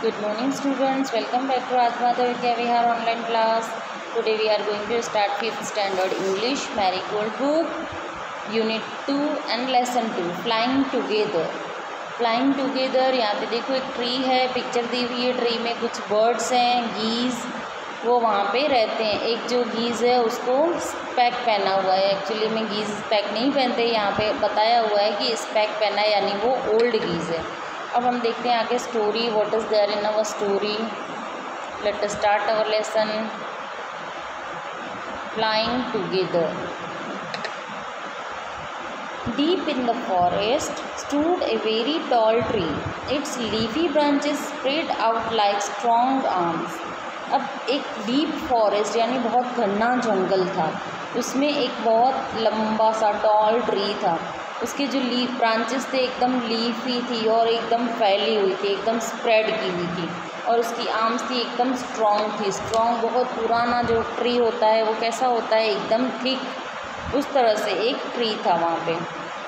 Good morning students, welcome back to Advaita Vidya Vihar online class. Today we are going to start 5th standard English Marigold book, Unit 2 and Lesson 2, Flying Together. Flying Together, यहाँ पे देखो एक tree है, picture दी हुई है, tree में कुछ birds हैं, गीज़, वो वहाँ पे रहते हैं। एक जो गीज़ है उसको स्पेक पहना हुआ है, एक्चुअली में गीज़ स्पेक नहीं पहनते, यहाँ पे बताया हुआ है कि स्पेक पहना है यानी वो ओल्ड गीज़ है। अब हम देखते हैं आगे story, what is there in our story. Let us start our lesson flying together. Deep in the forest stood a very tall tree. Its leafy branches spread out like strong arms. अब एक deep forest यानी बहुत घना जंगल था, उसमें एक बहुत लंबा सा टॉल ट्री था। उसके जो लीफ ब्रांचेस थे एकदम लीफी थी और एकदम फैली हुई थी, एकदम स्प्रेड की हुई थी, और उसकी आर्म्स थी एकदम स्ट्रॉन्ग थी। स्ट्रॉन्ग बहुत पुराना जो ट्री होता है वो कैसा होता है, एकदम थिक, उस तरह से एक ट्री था वहाँ पे।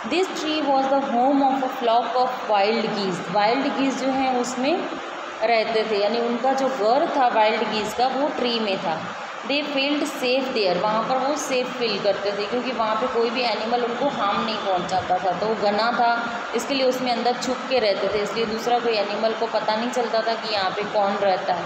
This tree was the home of a flock of wild geese. Wild geese जो हैं उसमें रहते थे, यानी उनका जो घर था वाइल्ड गीज़ का वो ट्री में था। दे फील्ड सेफ देयर, वहाँ पर वो सेफ फील करते थे क्योंकि वहाँ पे कोई भी एनिमल उनको हार्म नहीं पहुँचाता था। तो वो घना था, इसके लिए उसमें अंदर छुप के रहते थे, इसलिए दूसरा कोई एनिमल को पता नहीं चलता था कि यहाँ पे कौन रहता है,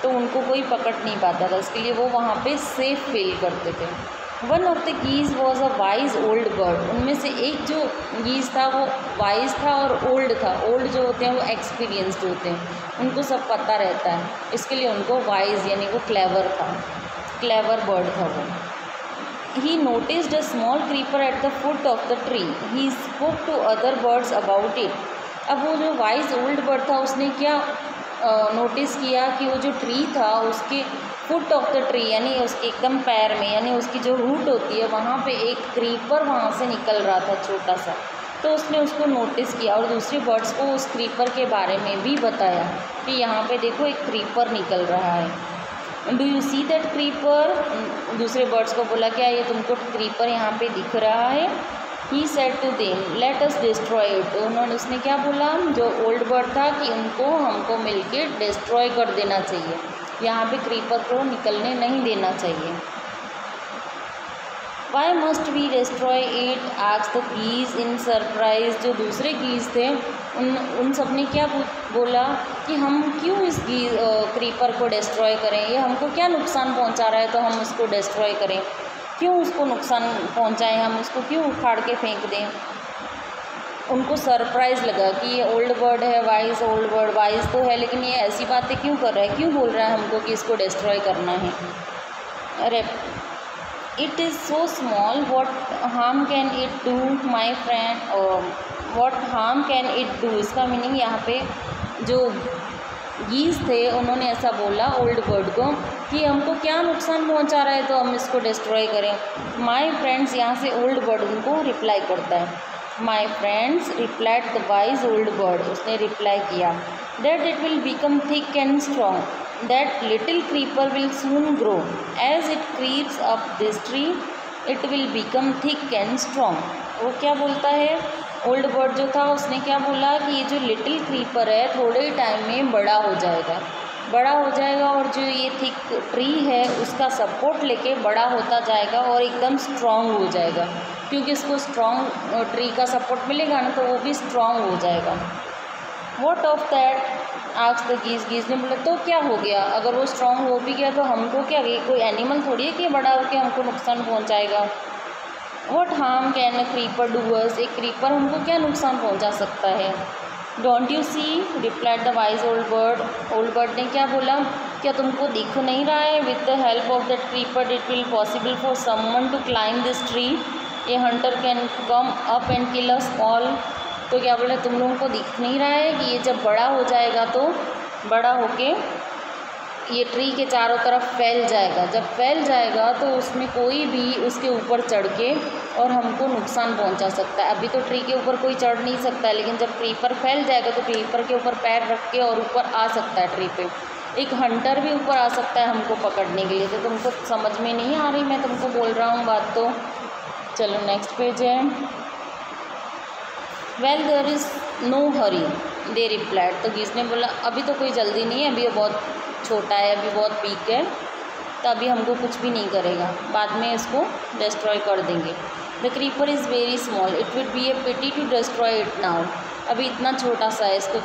तो उनको कोई पकड़ नहीं पाता था, इसके लिए वो वहाँ पे सेफ फील करते थे। One of the geese was a wise old bird. उनमें से एक जो गीज़ था वो वाइज था और ओल्ड था। ओल्ड जो होते हैं वो एक्सपीरियंस्ड होते हैं, उनको सब पता रहता है, इसके लिए उनको वाइज यानी वो क्लेवर था, क्लेवर बर्ड था वो। He noticed a small creeper at the foot of the tree. He spoke to other birds about it. अब वो जो वाइज ओल्ड बर्ड था उसने क्या नोटिस किया कि वो जो ट्री था उसके फुट ऑफ द ट्री यानी उसके एकदम पैर में, यानी उसकी जो रूट होती है वहाँ पे एक क्रीपर वहाँ से निकल रहा था छोटा सा। तो उसने उसको नोटिस किया और दूसरे बर्ड्स को उस क्रीपर के बारे में भी बताया कि यहाँ पे देखो एक क्रीपर निकल रहा है। Do you see that creeper? दूसरे बर्ड्स को बोला क्या ये तुमको क्रीपर यहाँ पे दिख रहा है? He said to them let us destroy it. उसने क्या बोला, जो ओल्ड बर्ड था, कि उनको हमको मिलके डिस्ट्रॉय कर देना चाहिए, यहाँ पे क्रीपर को निकलने नहीं देना चाहिए। Why must we destroy it? Asked the geese in surprise. जो दूसरे गीज थे उन सब ने क्या बोला कि हम क्यों इस क्रीपर को डिस्ट्रॉय करें, ये हमको क्या नुकसान पहुंचा रहा है तो हम उसको डिस्ट्रॉय करें, क्यों उसको नुकसान पहुंचाएं, हम उसको क्यों उखाड़ के फेंक दें। उनको सरप्राइज़ लगा कि ये ओल्ड बर्ड है, वाइज ओल्ड बर्ड, वाइज तो है लेकिन ये ऐसी बातें क्यों कर रहा है, क्यों बोल रहा है हमको कि इसको डिस्ट्रॉय करना है। अरे it is so small, what harm can it do my friend, what harm can it do. इसका मीनिंग यहाँ पे जो गीज़ थे उन्होंने ऐसा बोला ओल्ड बर्ड को कि हमको क्या नुकसान पहुँचा रहा है तो हम इसको डिस्ट्रॉय करें। माय फ्रेंड्स, यहाँ से ओल्ड बर्ड उनको रिप्लाई करता है। My friends replied the wise old bird, उसने रिप्लाई किया that it will become thick and strong, that little creeper will soon grow, as it creeps up this tree it will become thick and strong. वो क्या बोलता है, old bird जो था उसने क्या बोला कि ये जो लिटिल क्रीपर है थोड़े ही टाइम में बड़ा हो जाएगा, बड़ा हो जाएगा और जो ये थिक ट्री है उसका सपोर्ट लेके बड़ा होता जाएगा और एकदम स्ट्रॉन्ग हो जाएगा, क्योंकि इसको स्ट्रॉन्ग ट्री का सपोर्ट मिलेगा ना तो वो भी स्ट्रॉन्ग हो जाएगा। What of that? Asked the geese. Geese ने बोला तो क्या हो गया, अगर वो स्ट्रॉन्ग हो भी गया तो हमको क्या, कोई एनिमल थोड़ी है कि बड़ा होकर हमको नुकसान पहुंचाएगा। What harm can a creeper do us? एक क्रीपर हमको क्या नुकसान पहुंचा सकता है। Don't you see? Replied the wise old bird. Old bird ने क्या बोला, क्या तुमको दिख नहीं रहा है, with the help of that creeper it will possible for someone to climb this tree, a hunter can come up and kill us all. तो क्या बोला, तुम लोगों को दिख नहीं रहा है कि ये जब बड़ा हो जाएगा तो बड़ा होके ये ट्री के चारों तरफ फैल जाएगा, जब फैल जाएगा तो उसमें कोई भी उसके ऊपर चढ़ के और हमको नुकसान पहुंचा सकता है। अभी तो ट्री के ऊपर कोई चढ़ नहीं सकता है, लेकिन जब क्रीपर फैल जाएगा तो क्रीपर के ऊपर पैर रख के और ऊपर आ सकता है ट्री पे। एक हंटर भी ऊपर आ सकता है हमको पकड़ने के लिए। तो तुमको समझ में नहीं आ रही मैं तुमको बोल रहा हूँ बात तो। चलो नेक्स्ट पेज है। Well there is no hurry. They replied, तो गीज़ ने बोला अभी तो कोई जल्दी नहीं है, अभी ये बहुत छोटा है, अभी बहुत वीक है, तो अभी हमको कुछ भी नहीं करेगा, बाद में इसको डिस्ट्रॉय कर देंगे। The creeper is very small, it would be a pity to destroy it now. अभी इतना छोटा सा है, इसको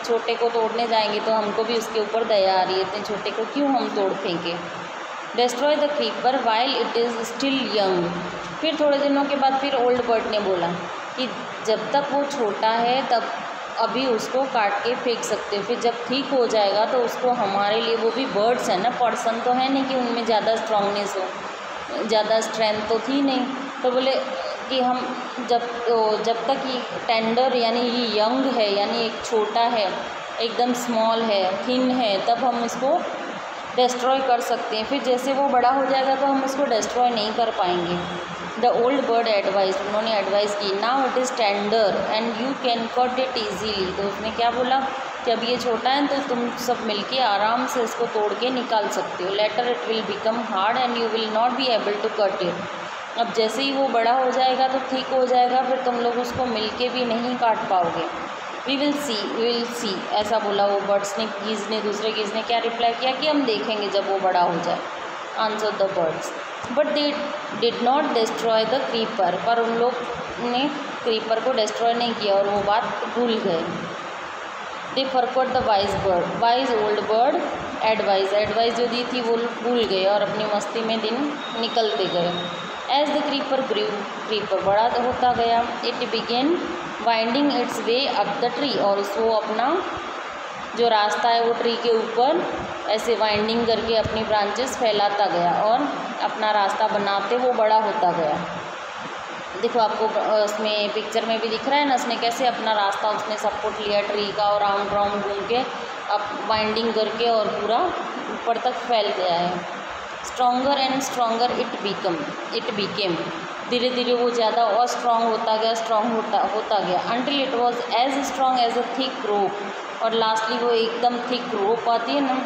छोटे को तोड़ने जाएंगे तो हमको भी उसके ऊपर दया आ रही है, इतने छोटे को क्यों हम तोड़ फेंके। Destroy the creeper while it is still young. फिर थोड़े दिनों के बाद फिर ओल्ड बर्ड ने बोला कि जब तक वो छोटा है तब अभी उसको काट के फेंक सकते हो, फिर जब ठीक हो जाएगा तो उसको हमारे लिए, वो भी बर्ड्स है ना, पर्सन तो है नहीं कि उनमें ज़्यादा स्ट्रांगनेस हो, ज़्यादा स्ट्रेंथ तो थी नहीं, तो बोले कि हम जब तक ये टेंडर यानी ये यंग है, यानी एक छोटा है, एकदम स्मॉल है, थिन है, तब हम इसको डिस्ट्रॉय कर सकते हैं, फिर जैसे वो बड़ा हो जाएगा तो हम इसको डिस्ट्रॉय नहीं कर पाएंगे। द ओल्ड बर्ड एडवाइज, उन्होंने एडवाइस की, now it is tender and you can cut it easily. तो उसने क्या बोला कि अब ये छोटा है तो तुम सब मिलके आराम से इसको तोड़ के निकाल सकते हो। Later it will become hard and you will not be able to cut it. अब जैसे ही वो बड़ा हो जाएगा तो ठीक हो जाएगा, फिर तुम लोग उसको मिलके भी नहीं काट पाओगे। वी विल सी, ऐसा बोला वो बर्ड्स ने। गीज़ ने, दूसरे गीज़ ने क्या रिप्लाई किया कि हम देखेंगे जब वो बड़ा हो जाए, answer the birds. But they did not destroy the creeper, पर उन लोग ने क्रीपर को डिस्ट्रॉय नहीं किया और वो बात भूल गए। They forgot the wise old bird advice जो दी थी वो भूल गए और अपनी मस्ती में दिन निकलते गए। As the creeper grew, creeper बड़ा होता गया, it began winding its way up the tree, और उसको अपना जो रास्ता है वो ट्री के ऊपर ऐसे वाइंडिंग करके अपनी ब्रांचेस फैलाता गया और अपना रास्ता बनाते वो बड़ा होता गया। देखो आपको उसमें पिक्चर में भी दिख रहा है ना, उसने कैसे अपना रास्ता उसने सपोर्ट लिया ट्री का और राउंड राउंड घूम के अब वाइंडिंग करके और पूरा ऊपर तक फैल गया है। Stronger and stronger it became, धीरे धीरे वो ज़्यादा और स्ट्रॉन्ग होता गया। Until it was as strong as a thick rope, और लास्टली वो एकदम थिक रोप आती है ना,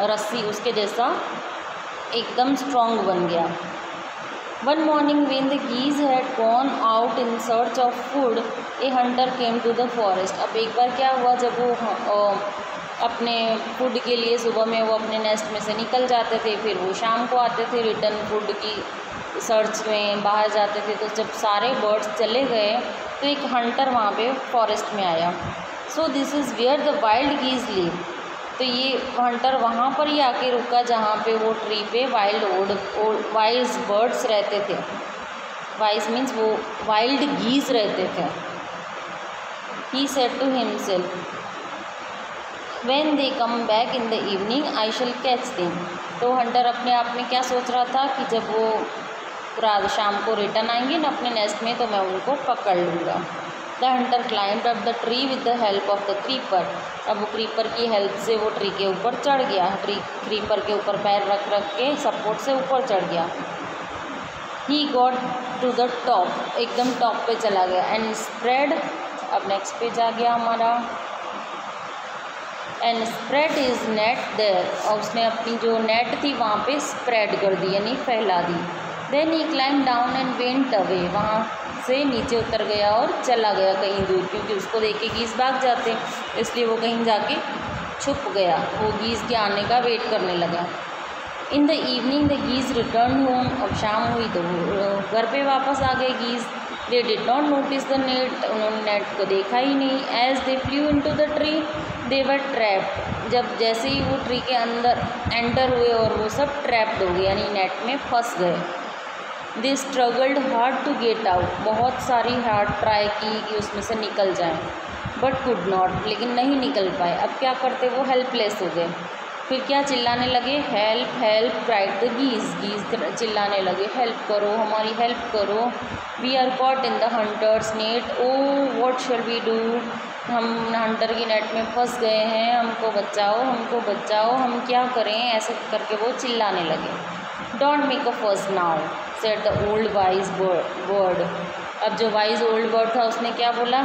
रस्सी, उसके जैसा एकदम स्ट्रॉन्ग बन गया। One morning when the geese had gone out in search of food, a hunter came to the forest. अब एक बार क्या हुआ, जब वो अपने फूड के लिए सुबह में वो अपने नेस्ट में से निकल जाते थे, फिर वो शाम को आते थे रिटर्न फूड की सर्च में बाहर जाते थे। तो जब सारे बर्ड्स चले गए तो एक हंटर वहाँ पे फॉरेस्ट में आया। So this is where the wild geese live, तो ये हंटर वहाँ पर ही आके रुका जहाँ पे वो ट्री पे वाइल्ड बर्ड्स रहते थे। वाइज मीन्स वो वाइल्ड गीज रहते थे। He said to himself, when they come back in the evening I shall catch them. तो हंटर अपने आप में क्या सोच रहा था कि जब वो रात शाम को रिटर्न आएंगे ना अपने नेस्ट में तो मैं उनको पकड़ लूँगा। The Hunter climbed up the tree with the help of the creeper. अब वो क्रीपर की हेल्प से वो ट्री के ऊपर चढ़ गया, क्रीपर के ऊपर पैर रख के सपोर्ट से ऊपर चढ़ गया। He got to the top, एकदम टॉप पे चला गया। एंड स्प्रेड, अब नेक्स्ट पेज आ गया हमारा। And spread is net there, और उसने अपनी जो नेट थी वहाँ पे स्प्रेड कर दी यानी फैला दी। Then he climb down and went away, वहाँ से नीचे उतर गया और चला गया कहीं दूर, क्योंकि उसको देख के गीज़ भाग जाते, इसलिए वो कहीं जाके छुप गया, वो गीज़ के आने का वेट करने लगा। In the evening the geese return home, अब शाम हुई तो घर पे वापस आ गए geese. They did not notice the net, उन्होंने नेट को देखा ही नहीं। As they flew into the tree they were trapped, जब जैसे ही वो ट्री के अंदर एंटर हुए और वो सब ट्रैप्ड हो गए यानी नेट में फंस गए। They struggled hard to get out, बहुत सारी हार्ड ट्राई की कि उसमें से निकल जाएं, बट कुड नॉट, लेकिन नहीं निकल पाए। अब क्या करते, वो हेल्पलेस हो गए। फिर क्या चिल्लाने लगे, help help cried the geese चिल्लाने लगे, हेल्प करो, हमारी हेल्प करो। We are caught in the hunter's net, oh what shall we do, हम हंटर की नेट में फंस गए हैं, हमको बचाओ, हम क्या करें, ऐसे करके वो चिल्लाने लगे। Don't make a first now said the old wise bird, अब जो वाइज ओल्ड बर्ड था उसने क्या बोला,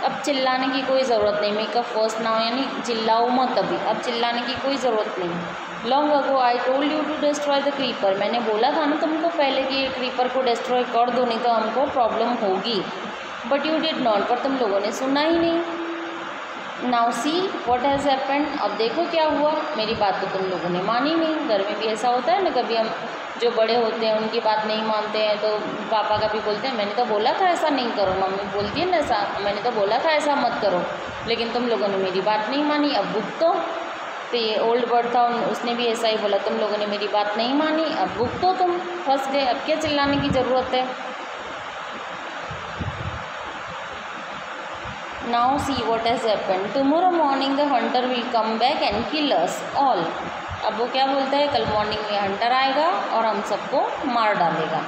अब चिल्लाने की कोई ज़रूरत नहीं, मेक अ फर्स्ट नाउ यानी चिल्लाओ मत अभी, अब चिल्लाने की कोई ज़रूरत नहीं। Long ago I told you to destroy the creeper, मैंने बोला था ना तुमको पहले कि ये क्रीपर को डिस्ट्रॉय कर दो, नहीं तो हमको प्रॉब्लम होगी। बट यू डिड नॉट, पर तुम लोगों ने सुना ही नहीं। Now see what has happened. अब देखो क्या हुआ, मेरी बात तो तुम लोगों ने मानी नहीं। घर में भी ऐसा होता है ना, कभी हम जो बड़े होते हैं उनकी बात नहीं मानते हैं तो पापा का भी बोलते हैं मैंने तो बोला था ऐसा नहीं करो, मम्मी बोलती है ना ऐसा मैंने तो बोला था ऐसा मत करो, लेकिन तुम लोगों ने मेरी बात नहीं मानी, अब भुगतो। तो ये ओल्ड बर्ड था, उसने भी ऐसा ही बोला, तुम लोगों ने मेरी बात नहीं मानी, अब भुगतो, तुम फंस गए, अब क्या चिल्लाने की ज़रूरत है। Now see what has happened. Tomorrow morning the Hunter will come back and kill us all. अब वो क्या बोलता है, कल मॉर्निंग में हंटर आएगा और हम सबको मार डालेगा।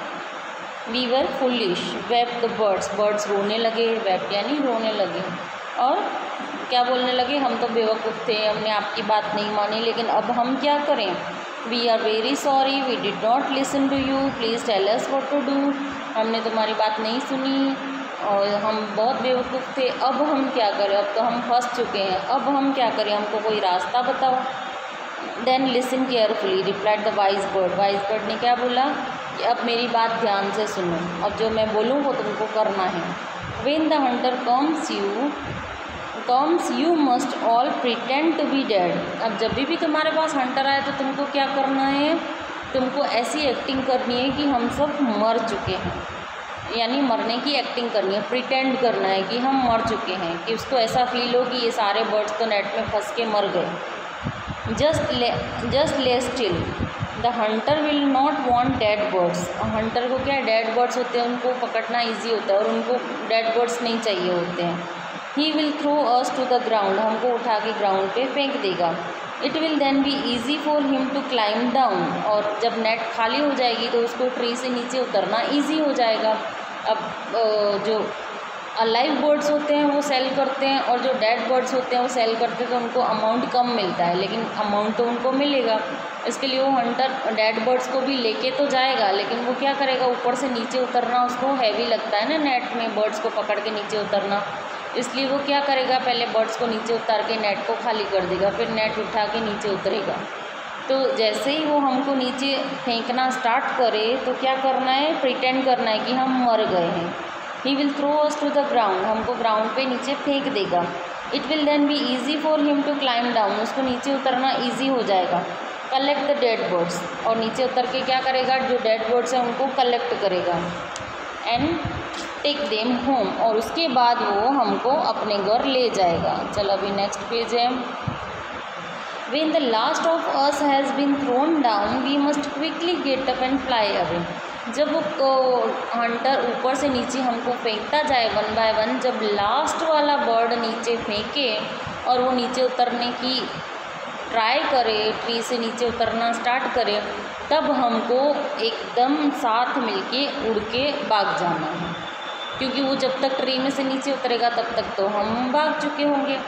We were foolish wept the birds. Birds रोने लगे, वेप्ट यानी रोने लगे, और क्या बोलने लगे, हम तो बेवकूफ़ थे, हमने आपकी बात नहीं मानी, लेकिन अब हम क्या करें। We are very sorry we did not listen to you, please tell us what to do. हमने तुम्हारी बात नहीं सुनी और हम बहुत बेवकूफ़ थे, अब हम क्या करें, अब तो हम फंस चुके हैं, अब हम क्या करें, हमको कोई रास्ता बताओ। Then listen carefully replied the wise bird. Wise bird ने क्या बोला कि अब मेरी बात ध्यान से सुनो, अब जो मैं बोलूँ वो तुमको करना है। When the hunter comes you must all pretend to be dead. अब जब भी तुम्हारे पास हंटर आए तो तुमको क्या करना है, तुमको ऐसी एक्टिंग करनी है कि हम सब मर चुके हैं, यानी मरने की एक्टिंग करनी है, प्रिटेंड करना है कि हम मर चुके हैं, कि उसको ऐसा फील हो कि ये सारे बर्ड्स तो नेट में फंस के मर गए। जस्ट ले still the Hunter will not want dead birds. Hunter को क्या डेड बर्ड्स होते हैं उनको पकड़ना ईजी होता है और उनको डेड बर्ड्स नहीं चाहिए होते हैं। He will throw us to the ground. हमको उठा के ग्राउंड पे फेंक देगा। It will then be easy for him to climb down. और जब नेट खाली हो जाएगी तो उसको ट्री से नीचे उतरना ईजी हो जाएगा। अब जो अलाइव बर्ड्स होते हैं वो सेल करते हैं और जो डेड बर्ड्स होते हैं वो सेल करते हैं, तो उनको अमाउंट कम मिलता है, लेकिन अमाउंट तो उनको मिलेगा। इसके लिए वो हंटर डेड बर्ड्स को भी लेके तो जाएगा, लेकिन वो क्या करेगा, ऊपर से नीचे उतरना उसको हैवी लगता है ना, नेट में बर्ड्स को पकड़ के नीचे उतरना। इसलिए वो क्या करेगा, पहले बर्ड्स को नीचे उतार के नेट को खाली कर देगा, फिर नेट उठा के नीचे उतरेगा। तो जैसे ही वो हमको नीचे फेंकना स्टार्ट करे तो क्या करना है, प्रिटेंड करना है कि हम मर गए हैं। He will throw us to the ground. हमको ग्राउंड पे नीचे फेंक देगा। It will then be easy for him to climb down. उसको नीचे उतरना ईजी हो जाएगा। Collect the dead birds. और नीचे उतर के क्या करेगा, जो डेड बर्ड्स हैं उनको कलेक्ट करेगा। And take them home. और उसके बाद वो हमको अपने घर ले जाएगा। चलो अभी नेक्स्ट पेज है। When the last of us has been thrown down, we must quickly get up and fly away. जब वो हंटर ऊपर से नीचे हमको फेंकता जाए वन बाय वन, जब लास्ट वाला बर्ड नीचे फेंके और वो नीचे उतरने की ट्राई करे, ट्री से नीचे उतरना स्टार्ट करे, तब हमको एकदम साथ मिलके उड़ के भाग जाना है, क्योंकि वो जब तक ट्री में से नीचे उतरेगा तब तक तो हम भाग चुके होंगे।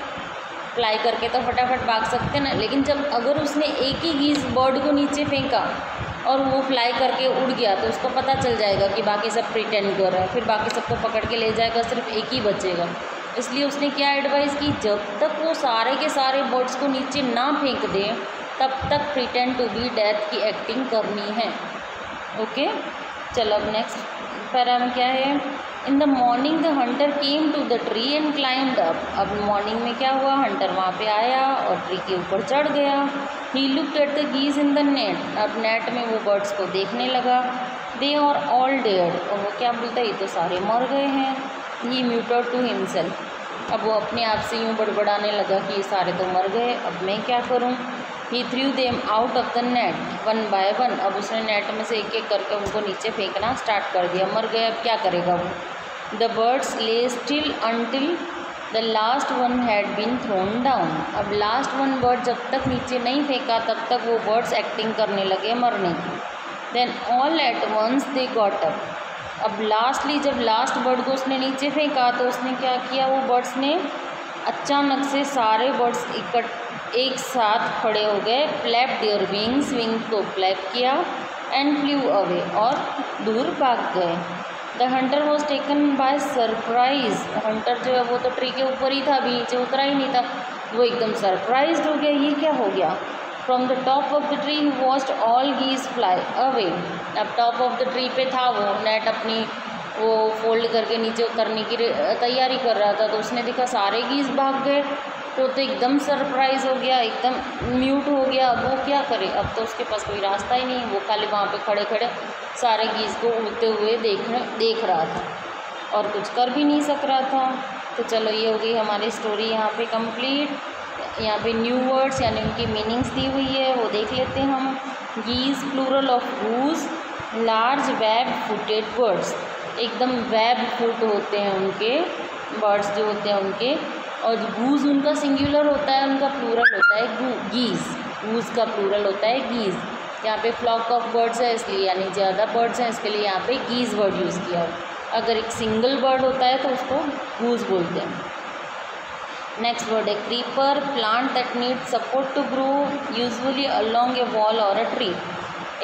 फ्लाई करके तो फटाफट भाग सकते ना, लेकिन जब अगर उसने एक ही गीज़ बर्ड को नीचे फेंका और वो फ्लाई करके उड़ गया तो उसको पता चल जाएगा कि बाकी सब प्रिटेंड कर रहा है, फिर बाकी सबको पकड़ के ले जाएगा, सिर्फ एक ही बचेगा। इसलिए उसने क्या एडवाइस की, जब तक वो सारे के सारे बर्ड्स को नीचे ना फेंक दे तब तक प्रिटेंड टू बी डेथ की एक्टिंग करनी है। ओके, चलो अब नेक्स्ट पैरा में क्या है। In the morning the hunter came to the tree and climbed up. अब मॉर्निंग में क्या हुआ, हंटर वहाँ पे आया और ट्री के ऊपर चढ़ गया। He looked at the geese in the net. अब नेट में वो बर्ड्स को देखने लगा। They are all dead. और वो क्या बोलता है, ये तो सारे मर गए हैं। ही म्यूटेड टू हिमसेल्फ। अब वो अपने आप से यूँ बड़बड़ाने लगा कि ये सारे तो मर गए, अब मैं क्या करूँ। He threw them out of the net one by one. अब उसने नेट में से एक एक करके उनको नीचे फेंकना स्टार्ट कर दिया। मर गए, अब क्या करेगा वो। The birds lay still until the last one had been thrown down. अब लास्ट वन बर्ड जब तक नीचे नहीं फेंका तब तक वो बर्ड्स एक्टिंग करने लगे मरने की। Then all at once they got up. अब लास्टली जब लास्ट बर्ड को उसने नीचे फेंका तो उसने क्या किया, वो बर्ड्स ने अचानक से सारे बर्ड्स एक साथ खड़े हो गए। फ्लैप देयर विंग्स, विंग को फ्लैप किया। एंड फ्लू अवे, और दूर भाग गए। The Hunter was taken by surprise. Hunter जो है वो तो ट्री के ऊपर ही था, अभी नीचे उतरा ही नहीं था, वो एकदम सरप्राइज हो गया, ये क्या हो गया। From the top of the tree he watched all geese fly away. अब टॉप ऑफ द ट्री पे था वो, नेट अपनी वो फोल्ड करके नीचे उतरने की तैयारी कर रहा था, तो उसने देखा सारे गीज भाग गए। तो एकदम सरप्राइज़ हो गया, एकदम म्यूट हो गया। अब वो क्या करे, अब तो उसके पास कोई रास्ता ही नहीं। वो खाली वहाँ पे खड़े खड़े सारे गीज़ को उड़ते हुए देख रहा था और कुछ कर भी नहीं सक रहा था। तो चलो ये हो गई हमारी स्टोरी यहाँ पे कंप्लीट। यहाँ पे न्यू वर्ड्स यानी उनकी मीनिंग्स दी हुई है, वो देख लेते हैं हम। Geese plural of goose, large web footed birds, एकदम वेब फुट होते हैं उनके बर्ड्स जो होते हैं उनके। और गूज उनका सिंगुलर होता है, उनका प्लूरल होता है गीज़। गूज का प्लूरल होता है गीज़। यहाँ पे फ्लॉक ऑफ बर्ड्स है इसलिए, यानी ज़्यादा बर्ड्स हैं इसके लिए यहाँ पे गीज़ वर्ड यूज़ किया। अगर एक सिंगल बर्ड होता है तो उसको गूज बोलते हैं। नेक्स्ट वर्ड है creeper, plant that need support to grow usually along a wall और अ ट्री।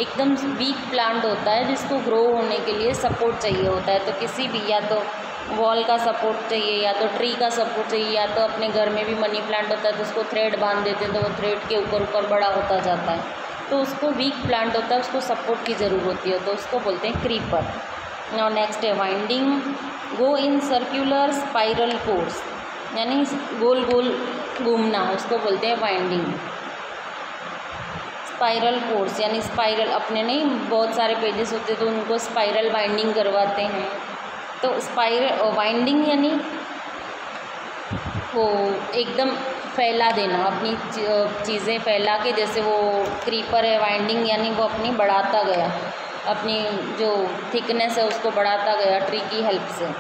एकदम वीक प्लांट होता है जिसको ग्रो होने के लिए सपोर्ट चाहिए होता है। तो किसी भी, या तो वॉल का सपोर्ट चाहिए, या तो ट्री का सपोर्ट चाहिए, या तो अपने घर में भी मनी प्लांट होता है तो उसको थ्रेड बांध देते हैं तो वो थ्रेड के ऊपर ऊपर बड़ा होता जाता है। तो उसको वीक प्लांट होता है, उसको सपोर्ट की ज़रूरत होती है, तो उसको बोलते हैं क्रीपर। नाउ नेक्स्ट है winding, go in circular spiral course, यानी गोल गोल घूमना, उसको बोलते हैं वाइंडिंग। स्पाइरल कोर्स यानी स्पाइरल, अपने नहीं बहुत सारे पेजेस होते तो उनको स्पाइरल वाइंडिंग करवाते हैं। तो स्पाइरल वाइंडिंग यानी वो एकदम फैला देना, अपनी चीज़ें फैला के, जैसे वो क्रीपर है, वाइंडिंग यानी वो अपनी बढ़ाता गया, अपनी जो थिकनेस है उसको बढ़ाता गया ट्री की हेल्प से।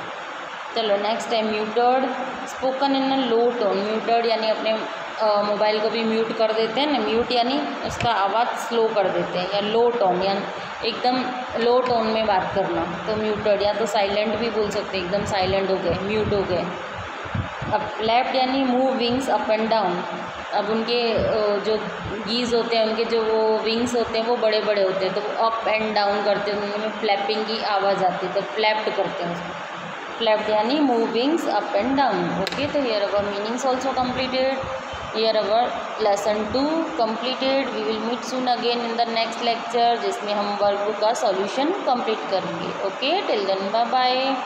चलो नेक्स्ट है muted, spoken in a low tone. Muted यानी अपने मोबाइल को भी म्यूट कर देते हैं ना, म्यूट यानी उसका आवाज़ स्लो कर देते हैं, या लो टोन यानी एकदम लो टोन में बात करना, तो म्यूटेड। या तो साइलेंट भी बोल सकते हैं, एकदम साइलेंट हो गए, म्यूट हो गए। अब फ्लैप्ड यानी move wings up and down. अब उनके जो गीज़ होते हैं उनके जो वो विंग्स होते हैं वो बड़े बड़े होते हैं, तो वो अप एंड डाउन करते हैं, उनमें फ्लैपिंग की आवाज़ आती है, तो फ्लैप्ड करते हैं उसको। फ्लैप्ड यानी move wings up and down. Okay, तो here our meanings also completed, here our lesson 2 completed. We will meet soon again in the next lecture जिसमें हम वर्कबुक का सॉल्यूशन कंप्लीट करेंगे। Okay, till then bye bye.